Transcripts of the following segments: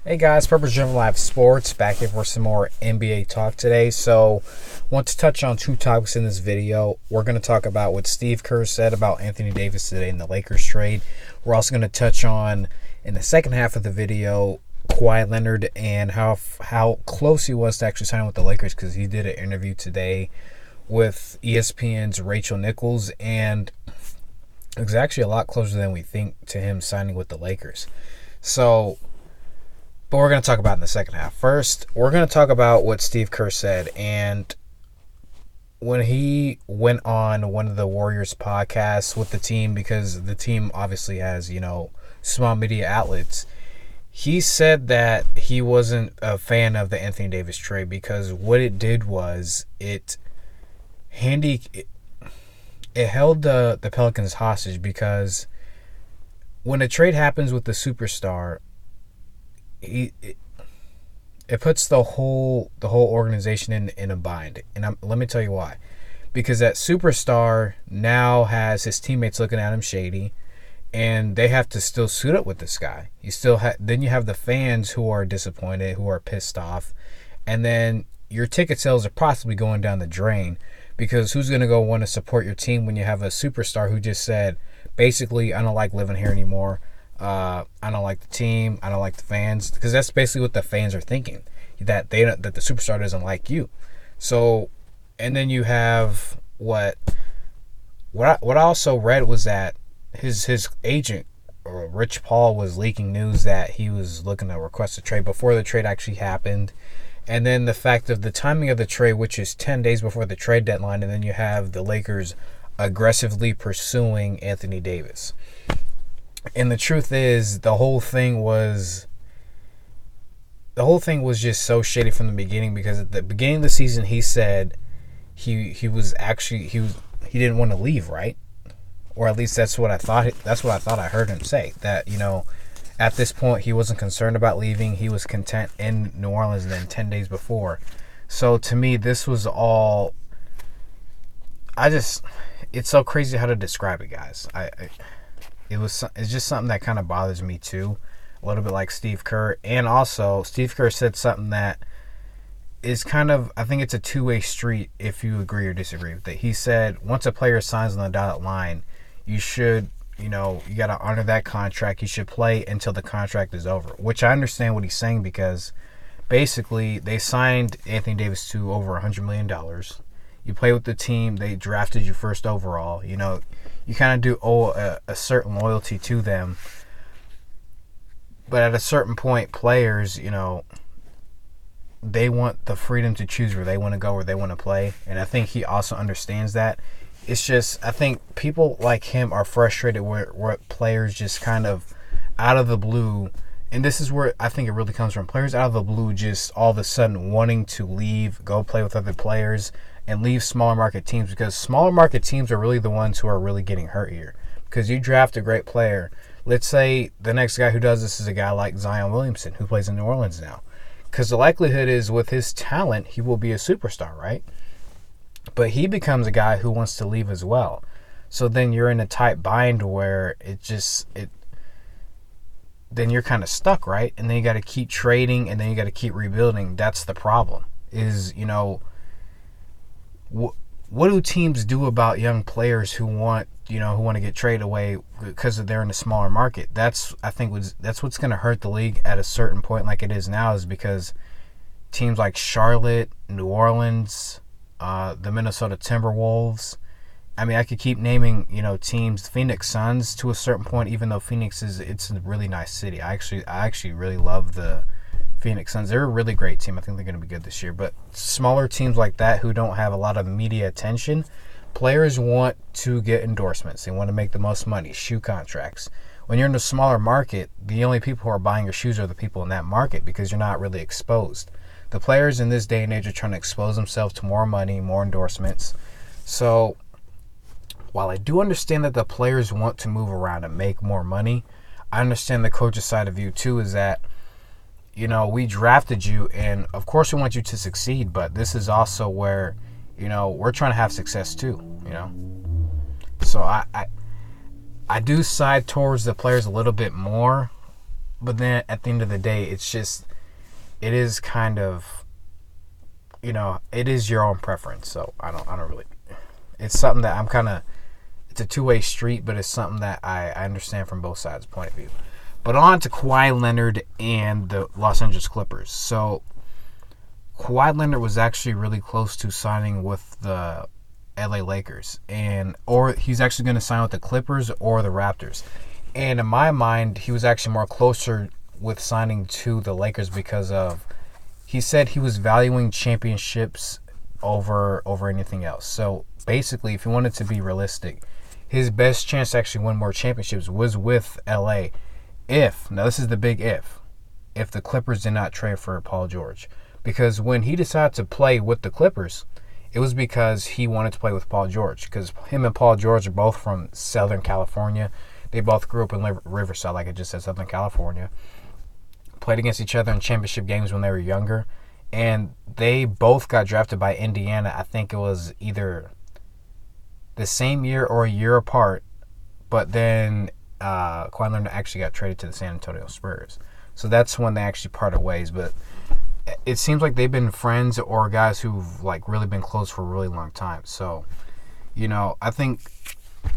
Hey guys, Purpose Driven Live Sports back here for some more NBA talk today. So, want to touch on two topics in this video. We're going to talk about what Steve Kerr said about Anthony Davis today in the Lakers trade. We're also going to touch on, in the second half of the video, Kawhi Leonard and how close he was to actually signing with the Lakers, because he did an interview today with ESPN's Rachel Nichols, and it was actually a lot closer than we think to him signing with the Lakers. So, but we're going to talk about it in the second half. First, we're going to talk about what Steve Kerr said. And when he went on one of the Warriors podcasts with the team, because the team obviously has, small media outlets, he said that he wasn't a fan of the Anthony Davis trade because what it did was it held the Pelicans hostage, because when a trade happens with the superstar, it puts the whole organization in a bind, and let me tell you why. Because that superstar now has his teammates looking at him shady, and they have to still suit up with this guy. Then you have the fans who are disappointed, who are pissed off, and then your ticket sales are possibly going down the drain, because who's going to go want to support your team when you have a superstar who just said, basically, I don't like living here anymore. I don't like the team. I don't like the fans, because that's basically what the fans are thinking, that the superstar doesn't like you. So, and then you have what I also read was that his agent, Rich Paul, was leaking news that he was looking to request a trade before the trade actually happened. And then the fact of the timing of the trade, which is 10 days before the trade deadline, and then you have the Lakers aggressively pursuing Anthony Davis. And the truth is, the whole thing was just so shady from the beginning, because at the beginning of the season he said he didn't want to leave, right? Or at least that's what I thought I heard him say, that at this point he wasn't concerned about leaving. He was content in New Orleans than 10 days before. So to me, this was all, it's so crazy how to describe it, guys. It's just something that kind of bothers me too, a little bit like Steve Kerr. And also, Steve Kerr said something that is kind of, I think it's a two-way street if you agree or disagree with it. He said once a player signs on the dotted line, you should, you got to honor that contract. You should play until the contract is over, which I understand what he's saying, because basically they signed Anthony Davis to over $100 million. You play with the team. They drafted you first overall. You kind of do owe a certain loyalty to them. But at a certain point, players, they want the freedom to choose where they want to go, where they want to play. And I think he also understands that. It's just, I think people like him are frustrated where players just kind of out of the blue, and this is where I think it really comes from, players out of the blue just all of a sudden wanting to leave, go play with other players, and leave smaller market teams, because smaller market teams are really the ones who are really getting hurt here. Because you draft a great player. Let's say the next guy who does this is a guy like Zion Williamson, who plays in New Orleans now. Because the likelihood is, with his talent, he will be a superstar, right? But he becomes a guy who wants to leave as well. So then you're in a tight bind where then you're kind of stuck, right? And then you got to keep trading, and then you got to keep rebuilding. That's the problem. What do teams do about young players who want to get traded away because they're in a smaller market? That's what's going to hurt the league at a certain point, like it is now, is because teams like Charlotte, New Orleans, the Minnesota Timberwolves. I mean, I could keep naming, teams. Phoenix Suns to a certain point, even though it's a really nice city. I actually really love the Phoenix Suns. They're a really great team. I think they're going to be good this year. But smaller teams like that who don't have a lot of media attention, players want to get endorsements. They want to make the most money, shoe contracts. When you're in a smaller market, the only people who are buying your shoes are the people in that market, because you're not really exposed. The players in this day and age are trying to expose themselves to more money, more endorsements. So while I do understand that the players want to move around and make more money, I understand the coach's side of view too, is that we drafted you, and of course we want you to succeed, but this is also where, we're trying to have success too, So I do side towards the players a little bit more, But then at the end of the day, it is kind of, it is your own preference. So I don't really. It's something that it's a two-way street, but it's something that I understand from both sides' point of view. But on to Kawhi Leonard and the Los Angeles Clippers. So Kawhi Leonard was actually really close to signing with the LA Lakers, or he's actually going to sign with the Clippers or the Raptors. And in my mind, he was actually more closer with signing to the Lakers because he said he was valuing championships over anything else. So basically, if he wanted to be realistic, his best chance to actually win more championships was with LA. Now this is the big if the Clippers did not trade for Paul George. Because when he decided to play with the Clippers, it was because he wanted to play with Paul George. Because him and Paul George are both from Southern California. They both grew up in Riverside, like I just said, Southern California. Played against each other in championship games when they were younger. And they both got drafted by Indiana. I think it was either the same year or a year apart. But then Kawhi Leonard actually got traded to the San Antonio Spurs. So that's when they actually parted ways. But it seems like they've been friends or guys who've like really been close for a really long time. So, I think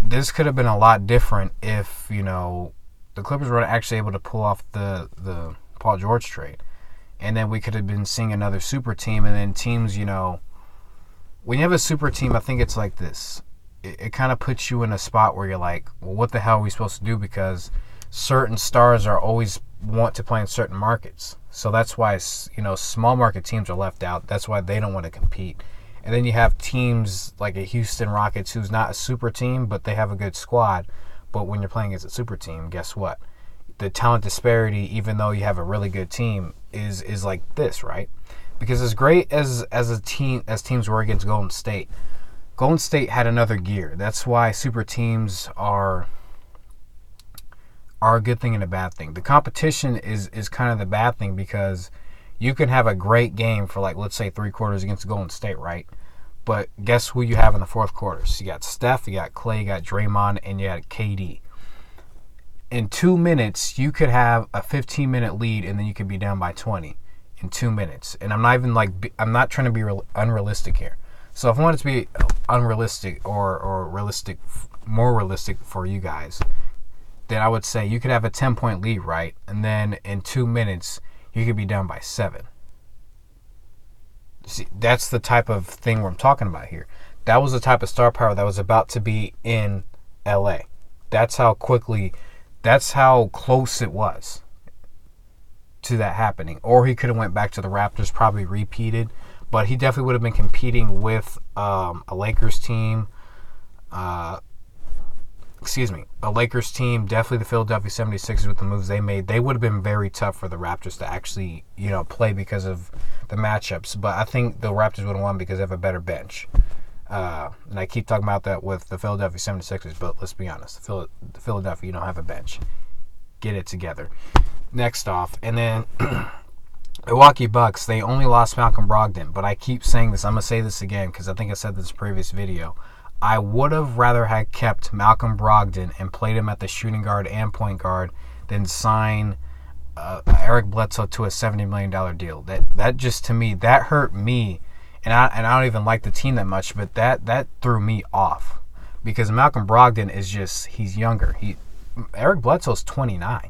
this could have been a lot different if, the Clippers were actually able to pull off the Paul George trade. And then we could have been seeing another super team. And then teams, when you have a super team, I think it's like this. It kind of puts you in a spot where you're like, well, what the hell are we supposed to do? Because certain stars are always want to play in certain markets. So that's why, small market teams are left out. That's why they don't want to compete. And then you have teams like a Houston Rockets who's not a super team, but they have a good squad. But when you're playing as a super team, guess what? The talent disparity, even though you have a really good team, is like this, right? Because as great as teams were against Golden State had another gear. That's why super teams are a good thing and a bad thing. The competition is kind of the bad thing because you can have a great game for like, let's say 3 quarters against Golden State, right? But guess who you have in the fourth quarter? So you got Steph, you got Clay, you got Draymond, and you got KD. In 2 minutes, you could have a 15-minute lead, and then you could be down by 20 in 2 minutes. And I'm not trying to be unrealistic here. So if I want it to be unrealistic or realistic, more realistic for you guys, then I would say you could have a 10-point lead, right? And then in 2 minutes, you could be down by 7. See, that's the type of thing we're talking about here. That was the type of star power that was about to be in LA. That's how close it was to that happening. Or he could have went back to the Raptors, probably repeated. But he definitely would have been competing with a Lakers team. A Lakers team, definitely the Philadelphia 76ers with the moves they made. They would have been very tough for the Raptors to actually, play because of the matchups. But I think the Raptors would have won because they have a better bench. And I keep talking about that with the Philadelphia 76ers, but let's be honest. Philadelphia, you don't have a bench. Get it together. Next off, and then Milwaukee Bucks, they only lost Malcolm Brogdon. But I keep saying this. I'm going to say this again because I think I said this in the previous video. I would have rather had kept Malcolm Brogdon and played him at the shooting guard and point guard than sign Eric Bledsoe to a $70 million deal. That just, to me, that hurt me. And I don't even like the team that much, but that threw me off. Because Malcolm Brogdon is just, he's younger. Eric Bledsoe's 29.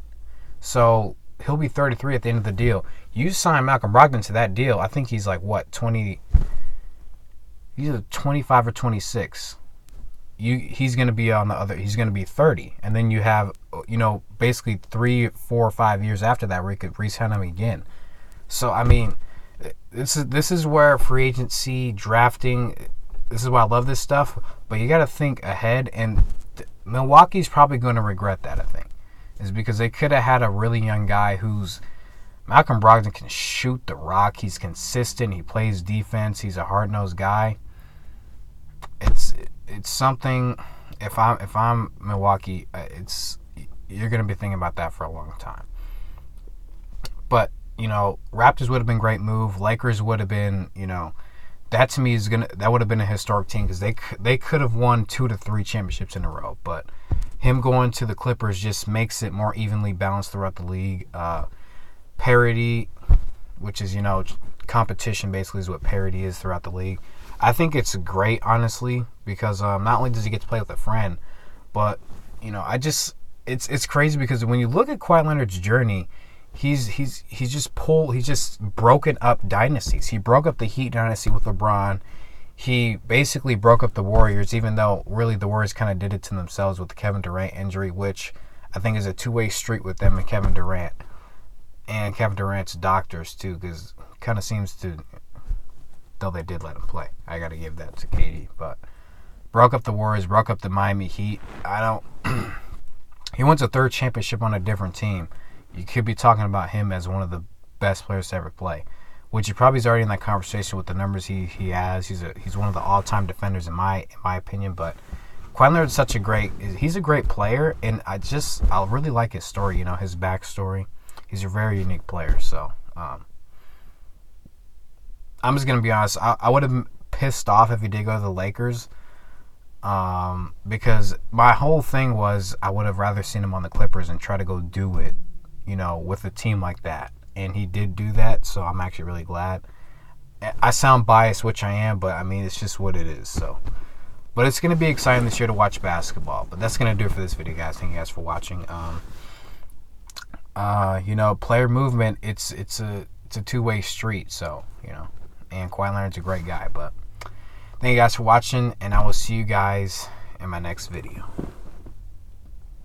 So he'll be 33 at the end of the deal. You sign Malcolm Brogdon to that deal, I think he's like, 20... He's either 25 or 26. He's going to be on the other. He's going to be 30, and then you have, basically 3, 4, 5 years after that where you could re-sign him again. So I mean, this is where free agency drafting. This is why I love this stuff. But you got to think ahead, and Milwaukee's probably going to regret that. I think is because they could have had a really young guy who's. Malcolm Brogdon can shoot the rock. He's consistent. He plays defense. He's a hard-nosed guy. It's something. If I'm Milwaukee, you're going to be thinking about that for a long time. But Raptors would have been a great move. Lakers would have been, that to me that would have been a historic team because they could have won 2 to 3 championships in a row. But him going to the Clippers just makes it more evenly balanced throughout the league. Parity, which is, competition basically is what parity is throughout the league. I think it's great, honestly, because not only does he get to play with a friend, but, it's crazy because when you look at Kawhi Leonard's journey, he's just broken up dynasties. He broke up the Heat dynasty with LeBron. He basically broke up the Warriors, even though really the Warriors kind of did it to themselves with the Kevin Durant injury, which I think is a two-way street with them and Kevin Durant. And Kevin Durant's doctors, too, because it kind of seems to, though they did let him play. I got to give that to KD. But broke up the Warriors, broke up the Miami Heat. He wants a third championship on a different team. You could be talking about him as one of the best players to ever play, which he probably is already in that conversation with the numbers he has. He's one of the all-time defenders in my opinion. But Kawhi Leonard is he's a great player, and I really like his story. His backstory. He's a very unique player. So I'm just gonna be honest. I would have been pissed off if he did go to the Lakers. Because my whole thing was I would have rather seen him on the Clippers and try to go do it, with a team like that. And he did do that, so I'm actually really glad. I sound biased, which I am, but I mean, it's just what it is. So, but it's going to be exciting this year to watch basketball. But that's going to do it for this video, guys. Thank you guys for watching. Player movement, it's a two-way street. So, and Kawhi Leonard's a great guy. But thank you guys for watching, and I will see you guys in my next video.